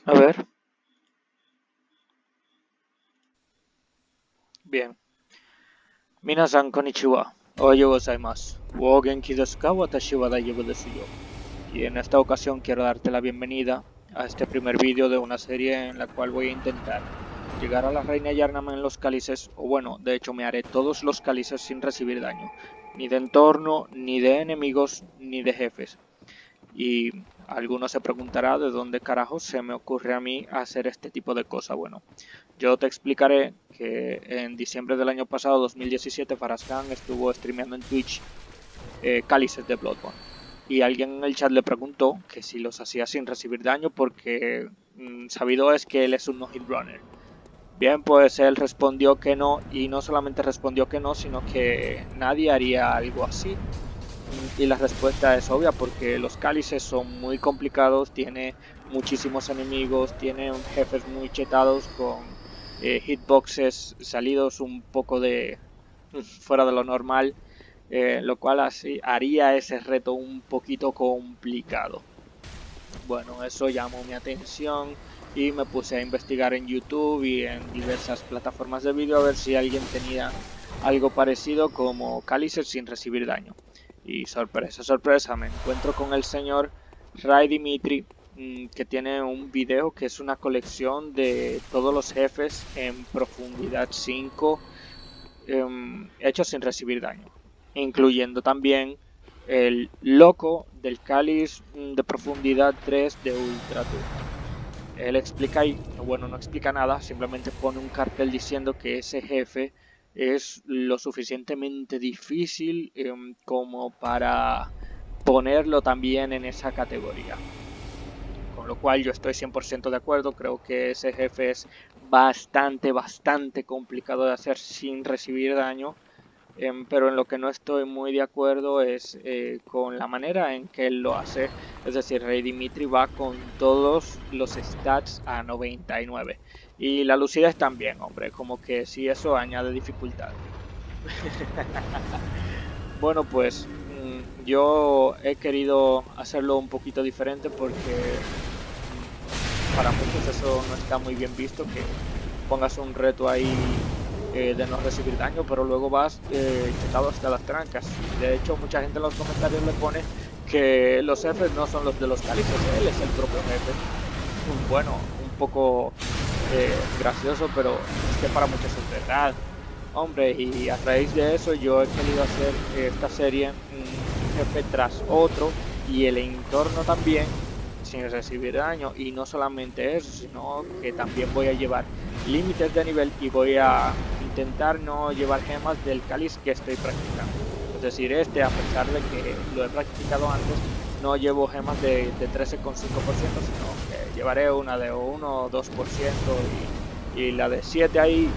A ver, bien. Minasan konnichiwa. Ohayo gozaimasu. Wo genki desu ka? Watashi wa daijoubu desu yo. Y en esta ocasión quiero darte la bienvenida a este primer vídeo de una serie en la cual voy a intentar llegar a la reina Yarnama en los cálices, o bueno, de hecho me haré todos los cálices sin recibir daño, ni de entorno, ni de enemigos, ni de jefes. Y alguno se preguntará de dónde carajo se me ocurre a mí hacer este tipo de cosas. Bueno, yo te explicaré que en diciembre del año pasado, 2017, Farascan estuvo streameando en Twitch cálices de Bloodborne. Y alguien en el chat le preguntó que si los hacía sin recibir daño porque sabido es que él es un no-hit runner. Bien, pues él respondió que no, y no solamente respondió que no, sino que nadie haría algo así. Y la respuesta es obvia porque los cálices son muy complicados, tiene muchísimos enemigos, tiene jefes muy chetados con hitboxes salidos un poco de fuera de lo normal, lo cual así haría ese reto un poquito complicado. Bueno, eso llamó mi atención y me puse a investigar en YouTube y en diversas plataformas de vídeo a ver si alguien tenía algo parecido como cálices sin recibir daño. Y sorpresa, sorpresa, me encuentro con el señor Ray Dimitri, que tiene un video que es una colección de todos los jefes en profundidad 5 hechos sin recibir daño, incluyendo también el loco del cáliz de profundidad 3 de Ultratumba. Él explica ahí, bueno, no explica nada, simplemente pone un cartel diciendo que ese jefe es lo suficientemente difícil como para ponerlo también en esa categoría. Con lo cual yo estoy 100% de acuerdo, creo que ese jefe es bastante complicado de hacer sin recibir daño. Pero en lo que no estoy muy de acuerdo es con la manera en que él lo hace. Es decir, Rey Dimitri va con todos los stats a 99. Y la lucidez también, hombre, como que si eso añade dificultad. Bueno, pues yo he querido hacerlo un poquito diferente porque para muchos eso no está muy bien visto, que pongas un reto ahí de no recibir daño, pero luego vas chetado hasta las trancas. Y de hecho mucha gente en los comentarios le pone que los jefes no son los de los cálices, él es el propio jefe. Bueno, un poco gracioso, pero es que para muchos es verdad. Hombre, y a raíz de eso yo he querido hacer esta serie un jefe tras otro y el entorno también sin recibir daño. Y no solamente eso, sino que también voy a llevar límites de nivel y voy a intentar no llevar gemas del cáliz que estoy practicando. Es decir, a pesar de que lo he practicado antes, no llevo gemas de 13,5%, sino que llevaré una de 1 o 2% y la de 7 ahí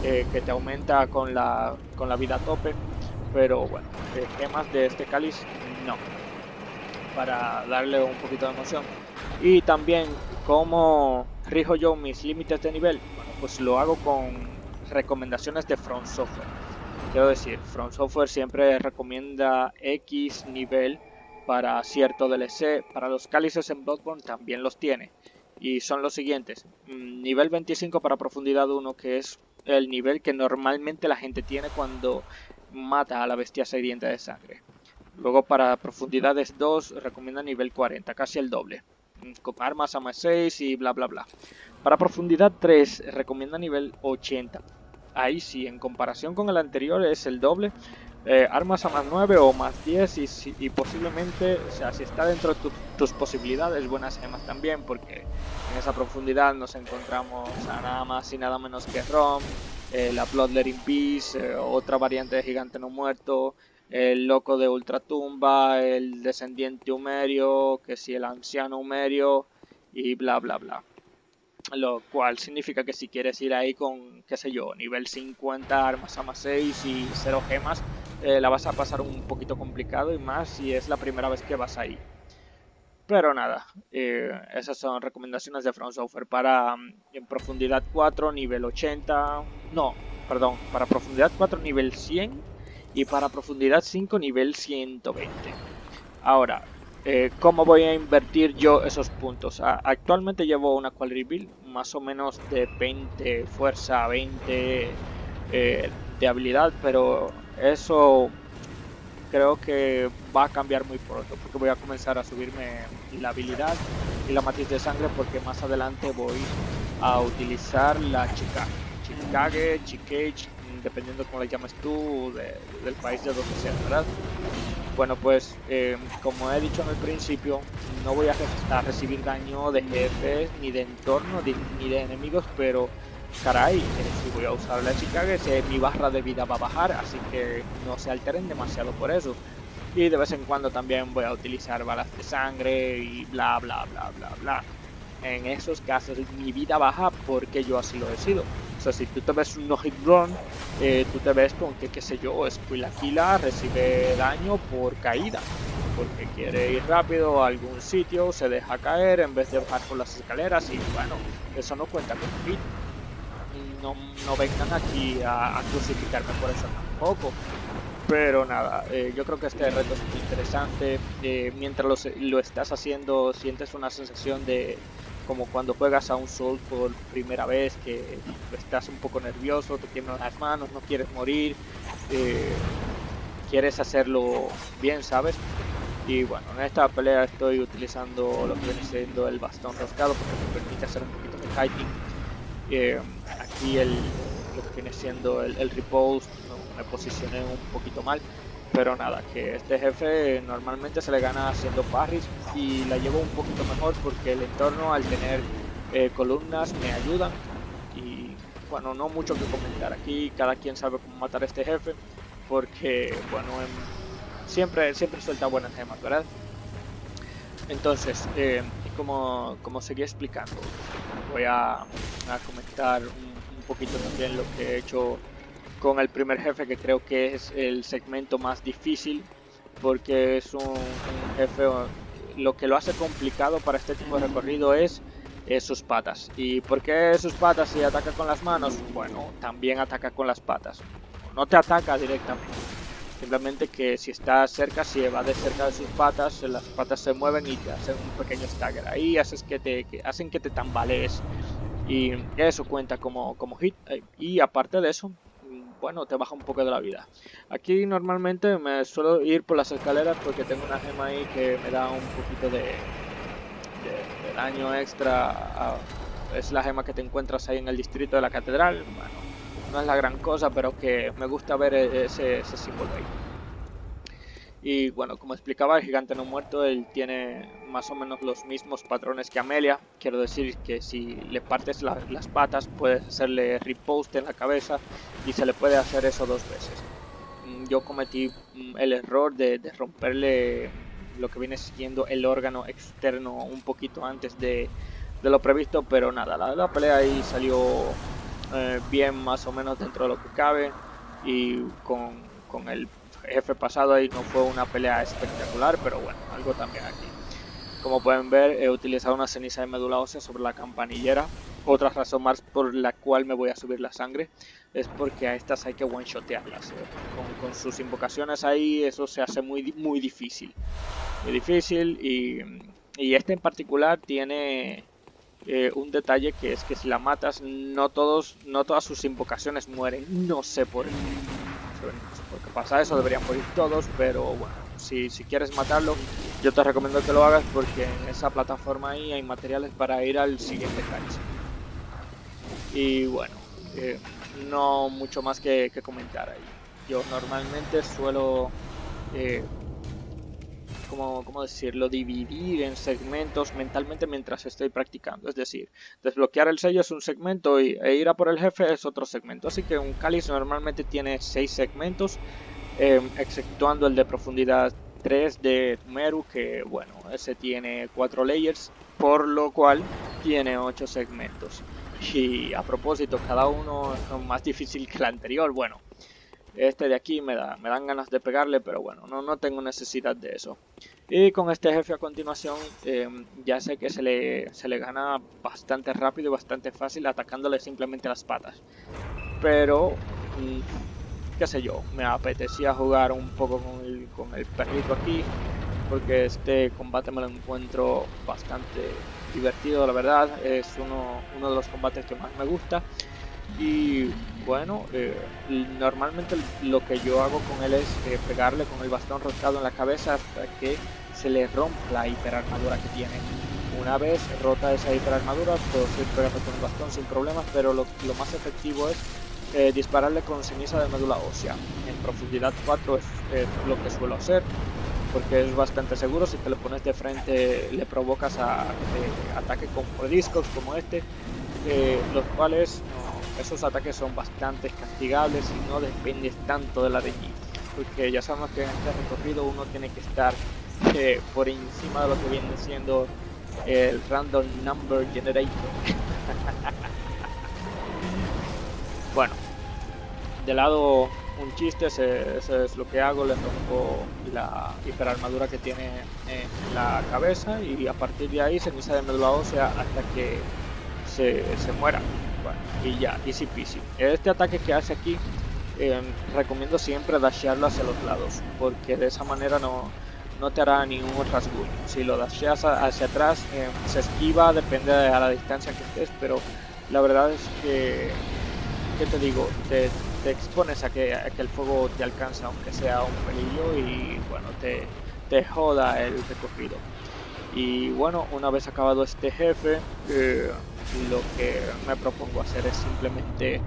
que te aumenta con la vida a tope. Pero bueno, gemas de este cáliz no, para darle un poquito de emoción. Y también, ¿cómo rijo yo mis límites de nivel? Bueno, pues lo hago con recomendaciones de From Software. Quiero decir, From Software siempre recomienda X nivel para cierto DLC. Para los cálices en Bloodborne también los tiene. Y son los siguientes. Nivel 25 para profundidad 1, que es el nivel que normalmente la gente tiene cuando mata a la bestia sedienta de sangre. Luego para profundidades 2 recomienda nivel 40, casi el doble. Con armas a más 6 y bla bla bla. Para profundidad 3 recomienda nivel 80. Ahí sí, en comparación con el anterior es el doble. Armas a más 9 o más 10 y posiblemente, o sea, si está dentro de tus posibilidades, buenas gemas también, porque en esa profundidad nos encontramos a nada más y nada menos que Rom, la Bloodletting Beast, otra variante de gigante no muerto, el loco de Ultratumba, el descendiente Humerio, que si el anciano Humerio y bla bla bla. Lo cual significa que si quieres ir ahí con, qué sé yo, nivel 50, armas a más 6 y 0 gemas, la vas a pasar un poquito complicado y más si es la primera vez que vas ahí. Pero nada, esas son recomendaciones de From Software para en profundidad 4, nivel 80, no, perdón, para profundidad 4, nivel 100 y para profundidad 5, nivel 120. Ahora, ¿Cómo voy a invertir yo esos puntos? Actualmente llevo una quality build más o menos de 20 fuerza, 20 de habilidad, pero eso creo que va a cambiar muy pronto porque voy a comenzar a subirme la habilidad y la matiz de sangre porque más adelante voy a utilizar la Chikage. Chikage, dependiendo cómo le llames tú, del país de donde sea, ¿verdad? Bueno, pues como he dicho en el principio, no voy a recibir daño de jefes, ni de entorno, ni de enemigos, pero caray, si voy a usar la Chikage, mi barra de vida va a bajar, así que no se alteren demasiado por eso. Y de vez en cuando también voy a utilizar balas de sangre y bla bla bla bla bla. En esos casos mi vida baja porque yo así lo decido. O sea, si tú te ves un no-hit run, tú te ves con que, qué sé yo, Squillakila recibe daño por caída. Porque quiere ir rápido a algún sitio, se deja caer en vez de bajar por las escaleras y bueno, eso no cuenta como hit. No, no vengan aquí a crucificarme por eso tampoco. Pero nada, yo creo que este reto es muy interesante. Mientras lo estás haciendo, sientes una sensación de como cuando juegas a un Soul por primera vez, que estás un poco nervioso, te tiemblan las manos, no quieres morir, eh, quieres hacerlo bien, ¿sabes? Y bueno, en esta pelea estoy utilizando lo que viene siendo el bastón roscado porque me permite hacer un poquito de kiting. Aquí lo que viene siendo el repose, no, me posicioné un poquito mal, pero nada, que este jefe normalmente se le gana haciendo parries y la llevo un poquito mejor porque el entorno al tener columnas me ayudan y bueno, no mucho que comentar aquí, cada quien sabe cómo matar a este jefe porque bueno, siempre suelta buenas gemas, ¿verdad? Entonces, como seguía explicando, voy a comentar un poquito también lo que he hecho con el primer jefe, que creo que es el segmento más difícil, porque es un jefe, lo que lo hace complicado para este tipo de recorrido es sus patas. ¿Y por qué sus patas si ataca con las manos? Bueno, también ataca con las patas. No te ataca directamente. Simplemente que si estás cerca, si evades cerca de sus patas, las patas se mueven y te hacen un pequeño stagger. Ahí hacen que te tambalees. Y eso cuenta como hit. Y aparte de eso, bueno, te baja un poco de la vida. Aquí normalmente me suelo ir por las escaleras porque tengo una gema ahí que me da un poquito de daño extra. Es la gema que te encuentras ahí en el distrito de la catedral. Bueno, no es la gran cosa, pero que me gusta ver ese símbolo ahí. Y bueno, como explicaba, el gigante no muerto, él tiene más o menos los mismos patrones que Amelia. Quiero decir que si le partes las patas, puedes hacerle riposte en la cabeza y se le puede hacer eso 2 veces. Yo cometí el error de romperle lo que viene siendo el órgano externo un poquito antes de lo previsto, pero nada, la pelea ahí salió bien más o menos dentro de lo que cabe y con el jefe pasado ahí no fue una pelea espectacular, pero bueno, algo también aquí. Como pueden ver, he utilizado una ceniza de médula ósea sobre la campanillera. Otra razón más por la cual me voy a subir la sangre es porque a estas hay que one-shotearlas. Con sus invocaciones ahí eso se hace muy difícil. Muy difícil y este en particular tiene un detalle que es que si la matas no todas sus invocaciones mueren. No sé por qué. No sé por qué pasa eso, deberían morir todos, pero bueno, si quieres matarlo, yo te recomiendo que lo hagas porque en esa plataforma ahí hay materiales para ir al siguiente catch. Y bueno, no mucho más que comentar ahí. Yo normalmente suelo eh, ¿cómo decirlo? Dividir en segmentos mentalmente mientras estoy practicando. Es decir, desbloquear el sello es un segmento e ir a por el jefe es otro segmento. Así que un cáliz normalmente tiene 6 segmentos, exceptuando el de profundidad 3 de Meru, que bueno, ese tiene 4 layers, por lo cual tiene 8 segmentos. Y a propósito, cada uno es más difícil que el anterior. Bueno, este de aquí me dan ganas de pegarle, pero bueno, no tengo necesidad de eso. Y con este jefe a continuación, ya sé que se le gana bastante rápido y bastante fácil atacándole simplemente las patas. Pero, qué sé yo, me apetecía jugar un poco con el perrito aquí. porque este combate me lo encuentro bastante divertido, la verdad. Es uno de los combates que más me gusta. Y bueno, normalmente lo que yo hago con él es pegarle con el bastón roscado en la cabeza hasta que se le rompa la hiperarmadura que tiene. Una vez rota esa hiperarmadura, puedo seguir pegando con el bastón sin problemas, pero lo más efectivo es dispararle con ceniza de médula ósea. En profundidad 4 es lo que suelo hacer, porque es bastante seguro. Si te lo pones de frente, le provocas a que te ataque con mordiscos como este, los cuales esos ataques son bastante castigables y no dependes tanto de la de G, porque ya sabemos que en este recorrido uno tiene que estar por encima de lo que viene siendo el Random Number Generator. Bueno, de lado un chiste, ese es lo que hago, le rompo la hiperarmadura que tiene en la cabeza y a partir de ahí ceniza de médula ósea hasta que se muera. Bueno, y ya, easy peasy. Este ataque que hace aquí, recomiendo siempre dashearlo hacia los lados, porque de esa manera no te hará ningún rasguño. Si lo dasheas hacia atrás, se esquiva, depende de a la distancia que estés, pero la verdad es que, ¿qué te digo? Te expones a que el fuego te alcance, aunque sea un pelillo, y bueno, te joda el recorrido. Y bueno, una vez acabado este jefe, lo que me propongo hacer es simplemente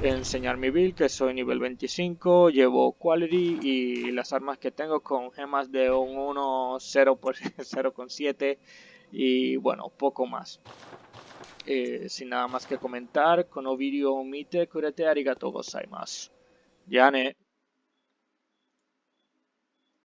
enseñar mi build, que soy nivel 25, llevo quality y las armas que tengo con gemas de un 1, 0 por 0,7 y bueno, poco más. Sin nada más que comentar, con video mite kurete arigatou gozaimasu. Ya ne.